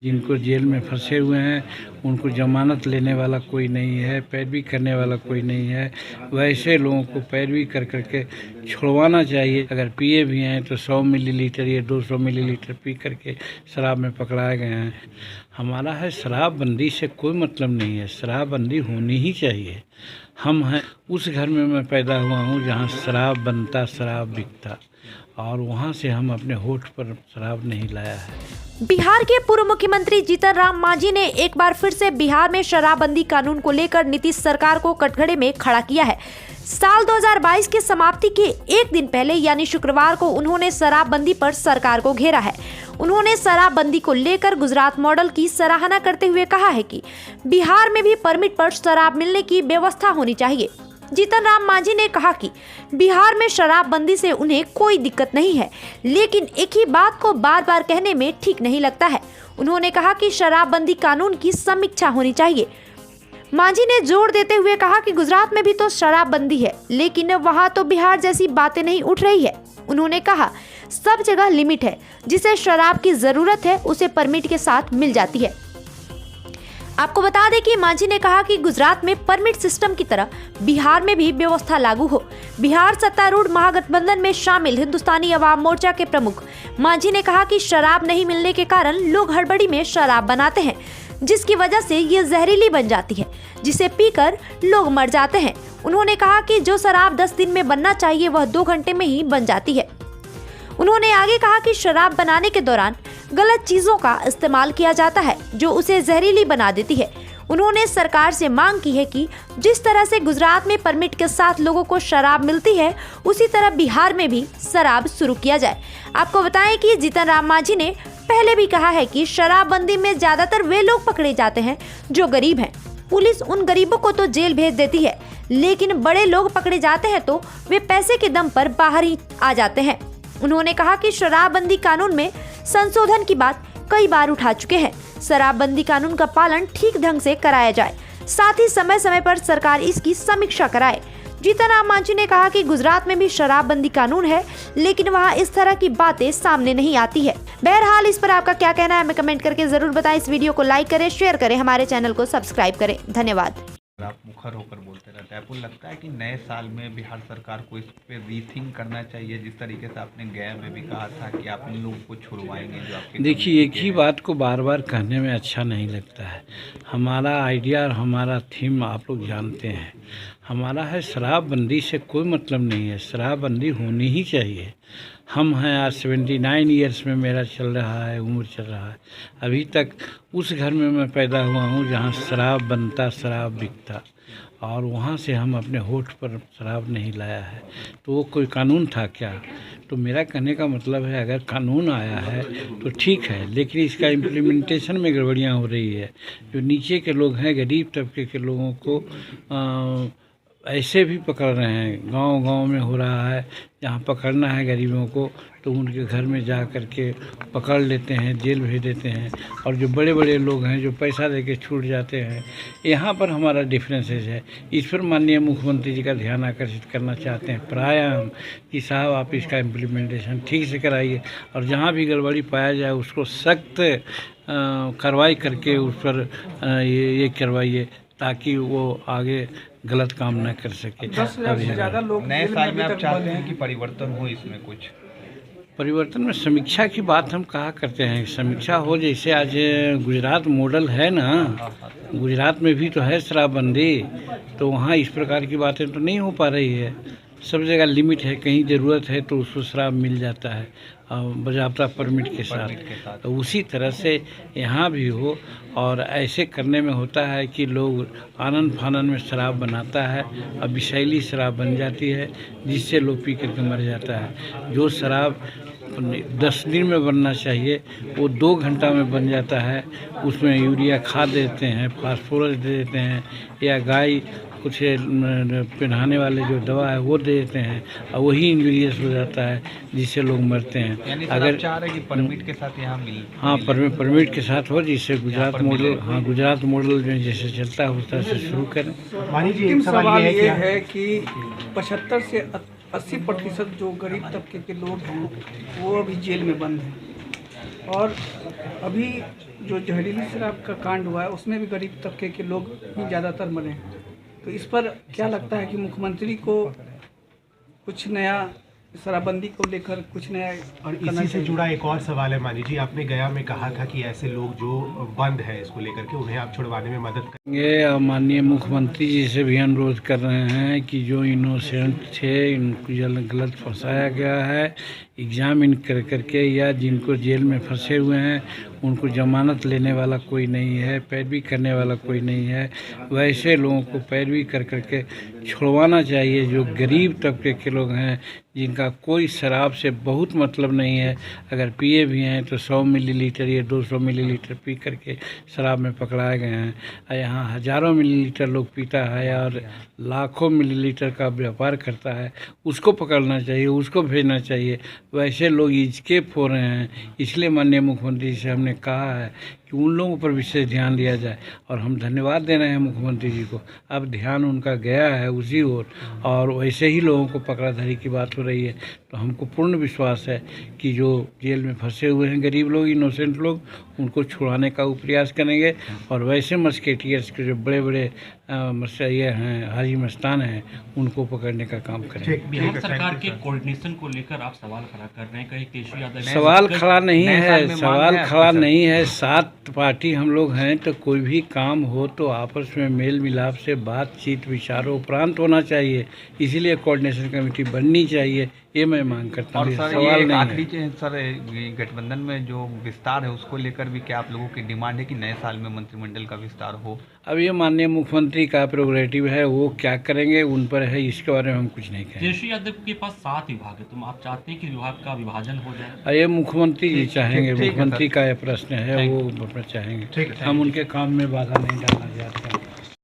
जिनको जेल में फंसे हुए हैं उनको जमानत लेने वाला कोई नहीं है, पैरवी करने वाला कोई नहीं है। वैसे लोगों को पैरवी कर करके छुड़वाना चाहिए। अगर पिए भी हैं तो 100 मिलीलीटर या 200 मिलीलीटर पी करके शराब में पकड़ाए गए हैं। हमारा है शराबबंदी से कोई मतलब नहीं है, शराबबंदी होनी ही चाहिए। हम हैं उस घर में मैं पैदा हुआ हूँ जहाँ शराब बनता, शराब बिकता, और वहाँ से हम अपने होठ पर शराब नहीं लाया है। बिहार के पूर्व मुख्यमंत्री जीतन राम मांझी ने एक बार फिर से बिहार में शराबबंदी कानून को लेकर नीतीश सरकार को कटघरे में खड़ा किया है। साल 2022 की समाप्ति के एक दिन पहले यानी शुक्रवार को उन्होंने शराबबंदी पर सरकार को घेरा है। उन्होंने शराबबंदी को लेकर गुजरात मॉडल की सराहना करते हुए कहा है कि बिहार में भी परमिट पर शराब मिलने की व्यवस्था होनी चाहिए। जीतन राम मांझी ने कहा कि बिहार में शराबबंदी से उन्हें कोई दिक्कत नहीं है, लेकिन एक ही बात को बार बार कहने में ठीक नहीं लगता है। उन्होंने कहा कि शराबबंदी कानून की समीक्षा होनी चाहिए। मांझी ने जोर देते हुए कहा कि गुजरात में भी तो शराबबंदी है, लेकिन वहां तो बिहार जैसी बातें नहीं उठ रही है। उन्होंने कहा सब जगह लिमिट है, जिसे शराब की जरूरत है उसे परमिट के साथ मिल जाती है। आपको बता दें कि मांझी ने कहा कि गुजरात में परमिट सिस्टम की तरह बिहार में भी व्यवस्था लागू हो। बिहार सत्तारूढ़ महागठबंधन में शामिल हिंदुस्तानी अवाम मोर्चा के प्रमुख मांझी ने कहा कि शराब नहीं मिलने के कारण लोग हड़बड़ी में शराब बनाते हैं, जिसकी वजह से ये जहरीली बन जाती है, जिसे पीकर लोग मर जाते हैं। उन्होंने कहा कि जो शराब 10 दिन में बनना चाहिए वह 2 घंटे में ही बन जाती है। उन्होंने आगे कहा कि शराब बनाने के दौरान गलत चीजों का इस्तेमाल किया जाता है जो उसे जहरीली बना देती है। उन्होंने सरकार से मांग की है कि जिस तरह से गुजरात में परमिट के साथ लोगों को शराब मिलती है, उसी तरह बिहार में भी शराब शुरू किया जाए। आपको बताएं कि जीतन राम मांझी ने पहले भी कहा है कि शराबबंदी में ज्यादातर वे लोग पकड़े जाते हैं जो गरीब हैं। पुलिस उन गरीबों को तो जेल भेज देती है, लेकिन बड़े लोग पकड़े जाते हैं तो वे पैसे के दम पर बाहर ही आ जाते हैं। उन्होंने कहा कि शराबबंदी कानून में संशोधन की बात कई बार उठा चुके हैं। शराबबंदी कानून का पालन ठीक ढंग से कराया जाए, साथ ही समय समय पर सरकार इसकी समीक्षा कराए। जीतन राम मांझी ने कहा कि गुजरात में भी शराबबंदी कानून है, लेकिन वहां इस तरह की बातें सामने नहीं आती है। बहरहाल इस पर आपका क्या कहना है हमें कमेंट करके जरूर बताएं। इस वीडियो को लाइक करें, शेयर करें, हमारे चैनल को सब्सक्राइब करें। धन्यवाद। आप मुखर होकर बोलते रहते हैं, आपको लगता है कि नए साल में बिहार सरकार को इस पे रीथिंक करना चाहिए, जिस तरीके से आपने गया में भी कहा था कि आप इन लोगों को छुड़वाएंगे जो आपके। देखिए, एक ही बात को बार बार कहने में अच्छा नहीं लगता है। हमारा आइडिया और हमारा थीम आप लोग जानते हैं। हमारा है शराबबंदी से कोई मतलब नहीं है, शराबबंदी होनी ही चाहिए। हम हैं आज 79 ईयर्स में मेरा चल रहा है, उम्र चल रहा है। अभी तक उस घर में मैं पैदा हुआ हूँ जहाँ शराब बनता, शराब बिकता, और वहाँ से हम अपने होठ पर शराब नहीं लाया है। तो वो कोई कानून था क्या? तो मेरा कहने का मतलब है अगर कानून आया है तो ठीक है, लेकिन इसका इम्प्लीमेंटेशन में गड़बड़ियाँ हो रही है। जो नीचे के लोग हैं, गरीब तबके के लोगों को ऐसे भी पकड़ रहे हैं। गांव-गांव में हो रहा है, जहां पकड़ना है गरीबों को तो उनके घर में जा कर के पकड़ लेते हैं, जेल भेज देते हैं। और जो बड़े-बड़े लोग हैं जो पैसा देके छूट जाते हैं, यहाँ पर हमारा डिफरेंसेस है। इस पर माननीय मुख्यमंत्री जी का ध्यान आकर्षित करना चाहते हैं प्रायः हम कि साहब आप इसका इम्प्लीमेंटेशन ठीक से कराइए, और जहाँ भी गड़बड़ी पाया जाए उसको सख्त कार्रवाई करके उस पर ये करवाइए, ताकि वो आगे गलत काम न कर सके। 10 लाख से ज़्यादा लोग नए साल में आप चाहते हैं कि परिवर्तन हो, इसमें कुछ परिवर्तन में समीक्षा की बात हम कहा करते हैं। समीक्षा हो, जैसे आज गुजरात मॉडल है ना, गुजरात में भी तो है शराबबंदी, तो वहाँ इस प्रकार की बातें तो नहीं हो पा रही है। सब जगह लिमिट है, कहीं ज़रूरत है तो उसको शराब मिल जाता है बाज़ाब्ता परमिट के साथ। तो उसी तरह से यहाँ भी हो, और ऐसे करने में होता है कि लोग आनन फानन में शराब बनाता है और विषैली शराब बन जाती है, जिससे लोग पी करके मर जाता है। जो शराब 10 दिन में बनना चाहिए वो 2 घंटा में बन जाता है। उसमें यूरिया खाद देते हैं, फास्फोरस दे देते हैं, या गाय कुछ पिन्हाने वाले जो दवा है वो दे देते हैं, और वही इंजूरियस हो जाता है जिससे लोग मरते हैं। अगर चाह रहे कि परमिट के साथ यहाँ मिल, हाँ, परमिट के साथ हो, जिससे गुजरात मॉडल, हाँ गुजरात मॉडल में जैसे चलता है उस तरह से शुरू करें। अंतिम सवाल ये है कि 75 से 80% जो गरीब तबके के लोग हैं वो अभी जेल में बंद हैं। और अभी जो जहरीली शराब का कांड हुआ है उसमें भी गरीब तबके के लोग ही ज़्यादातर मरे हैं। तो इस पर क्या लगता है कि मुख्यमंत्री को कुछ नया शराबबंदी को लेकर कुछ नया और इसी से जुड़ा एक और सवाल है मांझी जी, आपने गया में कहा था कि ऐसे लोग जो बंद है इसको लेकर के उन्हें आप छुड़वाने में मदद ये माननीय मुख्यमंत्री जी से भी अनुरोध कर रहे हैं कि जो इनोसेंट थे इनको गलत फंसाया गया है, एग्ज़ाम इन कर करके, या जिनको जेल में फंसे हुए हैं उनको जमानत लेने वाला कोई नहीं है, पैरवी करने वाला कोई नहीं है, वैसे लोगों को पैरवी कर करके छुड़वाना चाहिए। जो गरीब तबके के लोग हैं जिनका कोई शराब से बहुत मतलब नहीं है, अगर पिए भी हैं तो 100 मिलीलीटर या 200 मिलीलीटर पी करके शराब में पकड़ाए गए हैं। यहाँ हज़ारों मिलीलीटर लोग पीता है और लाखों मिलीलीटर का व्यापार करता है, उसको पकड़ना चाहिए, उसको भेजना चाहिए। वैसे लोग इस्केप हो रहे हैं, इसलिए माननीय मुख्यमंत्री जी से हमने कहा है कि उन लोगों पर विशेष ध्यान दिया जाए। और हम धन्यवाद दे रहे हैं मुख्यमंत्री जी को, अब ध्यान उनका गया है उसी ओर, और वैसे ही लोगों को पकड़ाधरी की बात हो रही है। तो हमको पूर्ण विश्वास है कि जो जेल में फंसे हुए हैं गरीब लोग, इनोसेंट लोग, उनको छुड़ाने का वो प्रयास करेंगे। और वैसे मस्केटियर्स के जो बड़े बड़े ये हैं, हाजी मस्तान हैं, उनको पकड़ने का काम करेंगे। बिहार सरकार के कोऑर्डिनेशन को लेकर आप सवाल खड़ा कर रहे हैं, कहीं केशव यादव सवाल खड़ा नहीं है, सवाल खड़ा नहीं है। 7 पार्टी हम लोग हैं, तो कोई भी काम हो तो आपस में मेल मिलाप से बातचीत विचारों उपरांत होना चाहिए, इसीलिए कोऑर्डिनेशन कमेटी बननी चाहिए, ये मैं मांग करता हूँ। और सर सवाल ये नहीं आखिरी है। चीज़ सर, गठबंधन में जो विस्तार है उसको लेकर भी क्या आप लोगों की डिमांड है कि नए साल में मंत्रिमंडल का विस्तार हो? अब ये माननीय मुख्यमंत्री का प्रोग्रेटिव है, वो क्या करेंगे उन पर है, इसके बारे में हम कुछ नहीं कहेंगे। केशव यादव के पास 7 विभाग है, तुम आप चाहते हैं कि विभाग का विभाजन हो जाए? ये मुख्यमंत्री जी चाहेंगे, ठीक है मुख्यमंत्री सर। का यह प्रश्न है, वो चाहेंगे। हम उनके काम में बाधा नहीं डालना चाहते हैं।